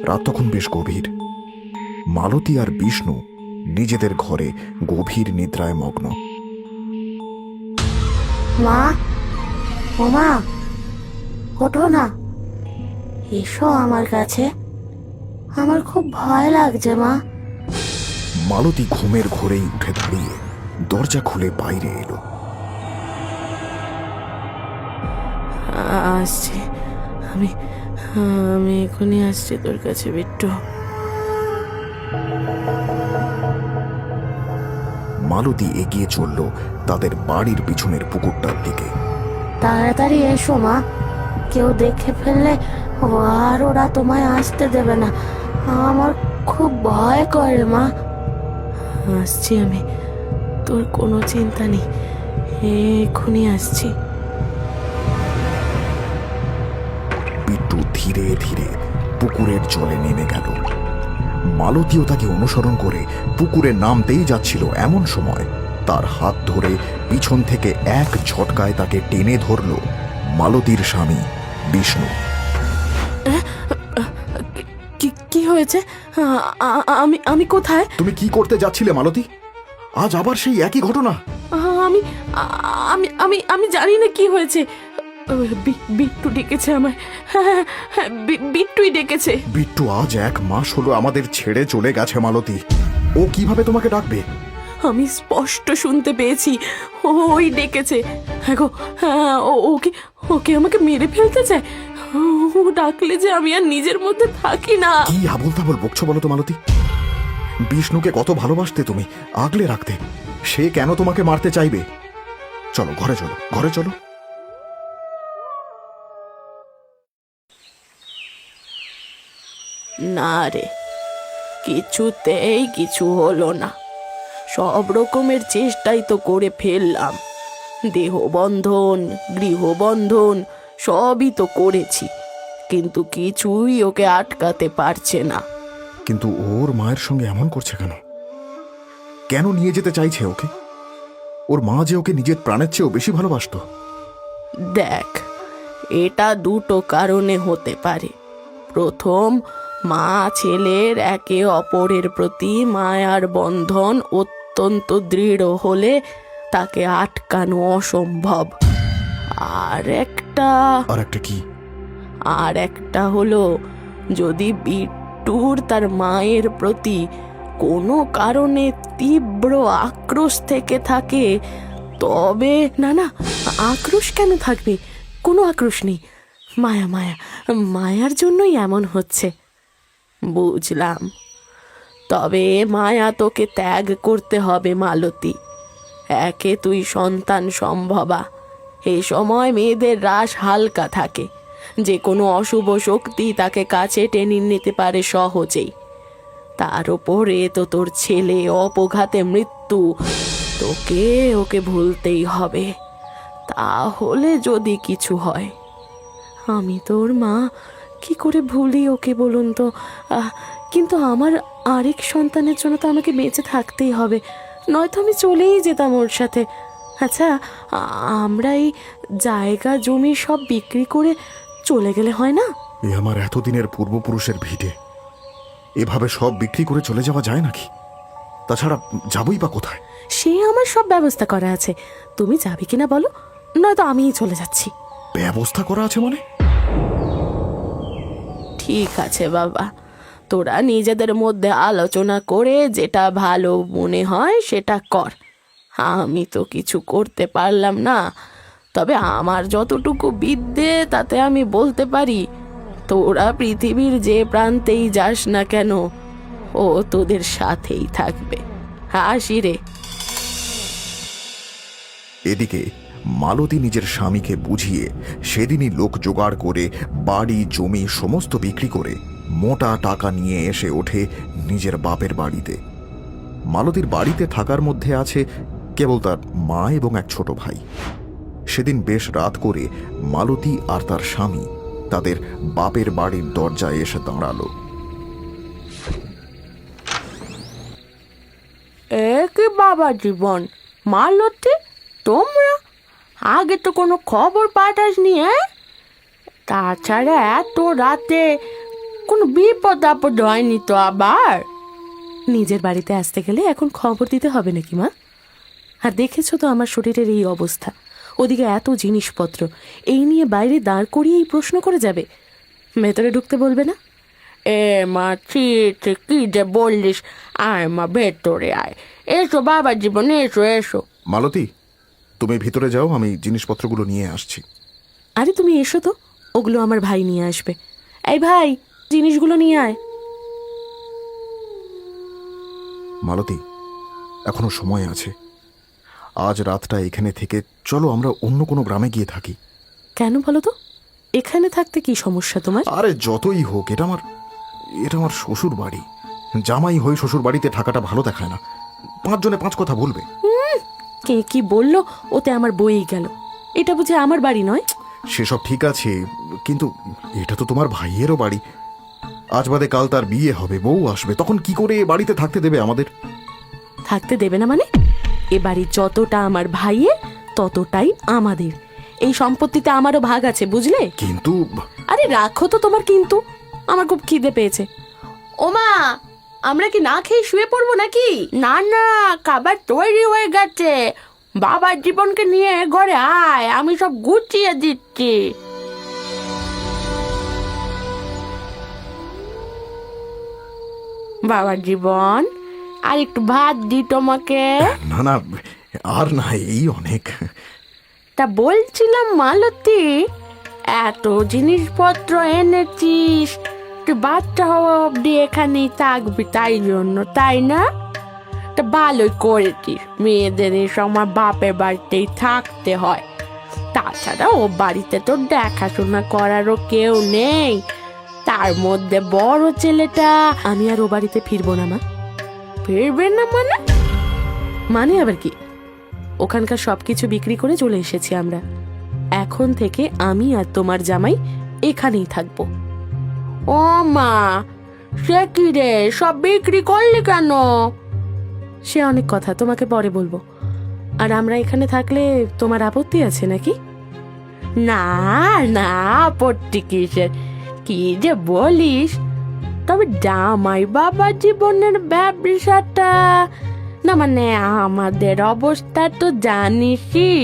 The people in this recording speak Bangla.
রাত তখন বেশ গভীর। মালতী আর বিষ্ণু নিজেদের ঘরে গভীর নিদ্রায় মগ্ন। মা, ও মা, ওঠো না, এসো আমার কাছে, আমার খুব ভয় লাগছে মা। মালতী ঘুমের ঘোরেই উঠে দাঁড়িয়ে দরজা খুলে বাইরে এলো। আসছি, আমি আমি এখনই আসছি তোর কাছে বিট্টু। মালতী এগিয়ে চলল তাদের বাড়ির পিছনের পুকুরটার দিকে। তাড়াতাড়ি এসো মা, কেউ দেখে ফেললে আর ওরা তোমায় আসতে দেবে না, আমার খুব ভয় করে মা। আসছি আমি, তোর কোনো চিন্তা নেই, এক্ষুনি আসছি। বিট্টু ধীরে ধীরে পুকুরের জলে নেমে গেল। মালতীও তাকে অনুসরণ করে পুকুরে নামতেই যাচ্ছিল, এমন সময় তার হাত ধরে পিছন থেকে এক ঝটকায় তাকে টেনে ধরল মালতীর স্বামী বিষ্ণু। কি হয়েছে? আমি আমি কোথায়? তুমি কি করতে যাচ্ছিলে মালতী? আজ আবার সেই একই ঘটনা? আমি আমি আমি আমি জানি না কি হয়েছে। বিট্টু ডেকেছে আমায়। হ্যাঁ, বিট্টুই ডেকেছে। বিট্টু আজ 1 মাস হলো আমাদের ছেড়ে চলে গেছে মালতী। ও কিভাবে তোমাকে ডাকবে? আমি স্পষ্ট শুনতে পেয়েছি, ওই ডেকেছে। হ্যাঁ গো, হ্যাঁ, ওকে ওকে আমাকে মেরে ফেলতে চায়। ও ডাকলে যে আমি আর নিজের মধ্যে থাকি না। কি আবল তাবল বকছো বলো তো মালতী? বিষ্ণুকে কত ভালোবাসতে তুমি, আগলে রাখতে। সে কেন তোমাকে মারতে চাইবে? চলো ঘরে, চলো ঘরে চলো। না রে, কিছুতেই কিছু হলো না। সব রকমের চেষ্টাই তো করে ফেললাম, দেহবন্ধন, গৃহবন্ধন সবই তো করেছি, কিন্তু কিছুই ওকে আটকাতে পারছে না। কিন্তু ওর মায়ের সঙ্গে এমন করছে কেন? কেন নিয়ে যেতে চাইছে ওকে? ওর মা যে ওকে নিজের প্রাণের চেয়েও বেশি ভালোবাসতো। দেখ, এটা দুটো কারণে হতে পারে। প্রথম, মা ছেলের একে অপরের প্রতি মায়ার বন্ধন অত্যন্ত দৃঢ় হলে তাকে আটকানো অসম্ভব। আর একটা কি? আর একটা হলো, যদি বিট্টুর তার মায়ের প্রতি কোনো কারণে তীব্র আক্রোশ থেকে থাকে, তবে না না, আক্রোশ কেন থাকবে? কোনো আক্রোশ নেই, মায়া মায়া মায়ার জন্যই এমন হচ্ছে। বুঝলাম, তবে মায়া তোকে ত্যাগ করতে হবে মালতী। একে তুই সন্তান সম্ভবা, এই সময় মেয়েদের রাশ হালকা থাকে, যে কোনো অশুভ শক্তি তাকে কাছে টেনে নিতে পারে সহজেই। তার উপরে তো তোর ছেলে অপঘাতে মৃত্যু, তোকে ওকে ভুলতেই হবে। তাহলে যদি কিছু হয়, আমি তোর মা, কি করে ভুলি ওকে বলুন তো? কিন্তু আমার আরেক সন্তানের জন্য তো আমাকে বেঁচে থাকতেই হবে, নয়তো আমি চলেই যেতাম ওর সাথে। আচ্ছা, আমরা এই জায়গা জমি সব বিক্রি করে চলে গেলে হয় না? এ আমার এতদিনের পূর্বপুরুষের ভিটে, এভাবে সব বিক্রি করে চলে যাওয়া যায় নাকি? তাছাড়া যাবই বা কোথায়? সে আমার সব ব্যবস্থা করা আছে, তুমি যাবে কিনা বলো, নয়তো আমিই চলে যাচ্ছি। ব্যবস্থা করা আছে মানে? ঠিক আছে বাবা, তোরা নিজেদের মধ্যে আলোচনা করে যেটা ভালো মনে হয় সেটা কর। আমি তো কিছু করতে পারলাম না, তবে আমার যতটুকু বিদ্যে তাতে আমি বলতে পারি, তোরা পৃথিবীর যে প্রান্তেই যাস না কেন, ও তোদের সাথেই থাকবে। হাসি রে। এদিকে মালতী নিজের স্বামীকে বুঝিয়ে সেদিনই লোক জোগাড় করে বাড়ি জমি সমস্ত বিক্রি করে মোটা টাকা নিয়ে এসে ওঠে নিজের বাপের বাড়িতে। মালতীর বাড়িতে থাকার মধ্যে আছে কেবল তার মা এবং এক ছোট ভাই। সেদিন বেশ রাত করে মালতী আর তার স্বামী তাদের বাপের বাড়ির দরজায় এসে দাঁড়ালো। একে বাবা জীবন, মালতী, তোমরা আগে তো কোনো খবর পাঠাসনি? তাছাড়া এত রাতে কোনো বিপদ আপদ হয়নি তো আবার? নিজের বাড়িতে আসতে গেলে এখন খবর দিতে হবে নাকি মা? আর দেখেছো তো আমার শরীরের এই অবস্থা, ওদিকে এত জিনিসপত্র, এই নিয়ে বাইরে দাঁড় করিয়ে এই প্রশ্ন করে যাবে? ভেতরে ঢুকতে বলবে না? এ মা, ছি ছি, কি যে বললিস! আয় মা, ভেতরে আয়। এসো বাবা জীবন, এসো এসো। মালতী, তুমি ভিতরে যাও, আমি জিনিসপত্রগুলো নিয়ে আসছি। আরে তুমি এসো তো, ওগুলো আমার ভাই নিয়ে আসবে। এই ভাই, জিনিসগুলো নিয়ে আয়। মালতী, এখনো সময় আছে। আজ রাতটা এখানে থেকে চলো আমরা অন্য কোনো গ্রামে গিয়ে থাকি। কেন বলো তো? এখানে থাকতে কি সমস্যা তোমার? আরে যতই হোক, এটা আমার শ্বশুর বাড়ি। জামাই হয়ে শ্বশুর বাড়িতে থাকাটা ভালো দেখায় না। 5 জনে 5 কথা বলবে। কে কি বললো ওতে আমার বইই গেল। এটা বুঝে আমার বাড়ি নয়? সেসব ঠিক আছে, কিন্তু এটা তো তোমার ভাইয়েরও বাড়ি। আজ বাদে কাল তার বিয়ে হবে, বউ আসবে, তখন কি করে এ বাড়িতে থাকতে দেবে আমাদের? থাকতে দেবে না মানে? এ বাড়ি যতটা আমার ভাইয়ের ততটাই আমাদের। এই সম্পত্তিতে আমারও ভাগ আছে, বুঝলে? কিন্তু আরে রাখো তো তোমার কিন্তু, আমার খুব খিদে পেয়েছে। ওমা, আমরা কি না খেয়ে শুয়ে পড়বো নাকি? না না, খাবার তৈরি হয়ে গেছে। বাবার জীবনকে নিয়ে ঘরে আয়, আমি সব গুছিয়ে দিচ্ছি। বাবার জীবন, আর একটু ভাত দি তোমাকে। না না, আর না, এই অনেক। তা বলছিলাম মালতী, এত জিনিসপত্র এনেছিস, তুই বাচ্চা হওয়া অব্দি এখানেই থাকবি তাই জন্য, তাই না? তা ভালোই করেছিস, মেয়েদের এই সময় বাপের বাড়িতেই থাকতে হয়। তাছাড়া ও বাড়িতে তো দেখাশোনা করারও কেউ নেই, তার মধ্যে বড় ছেলেটা। আমি আর ও বাড়িতে ফিরবো না মা। ফিরবে না মানে? মানে আবার কি? ওখানকার সবকিছু বিক্রি করে চলে এসেছি আমরা। এখন থেকে আমি আর তোমার জামাই এখানেই থাকবো। ও মা, সে কি রে, সব বিক্রি করলি কেন? সে অনেক কথা, তোমাকে পরে বলবো। আর আমরা এখানে থাকলে তোমার আপত্তি আছে নাকি? না না, আপত্তি কিসের? কি যে বলিস! তবে জামাই বাবা জীবনের ব্যবসাটা, না মানে আমাদের অবস্থা তো জানিসই।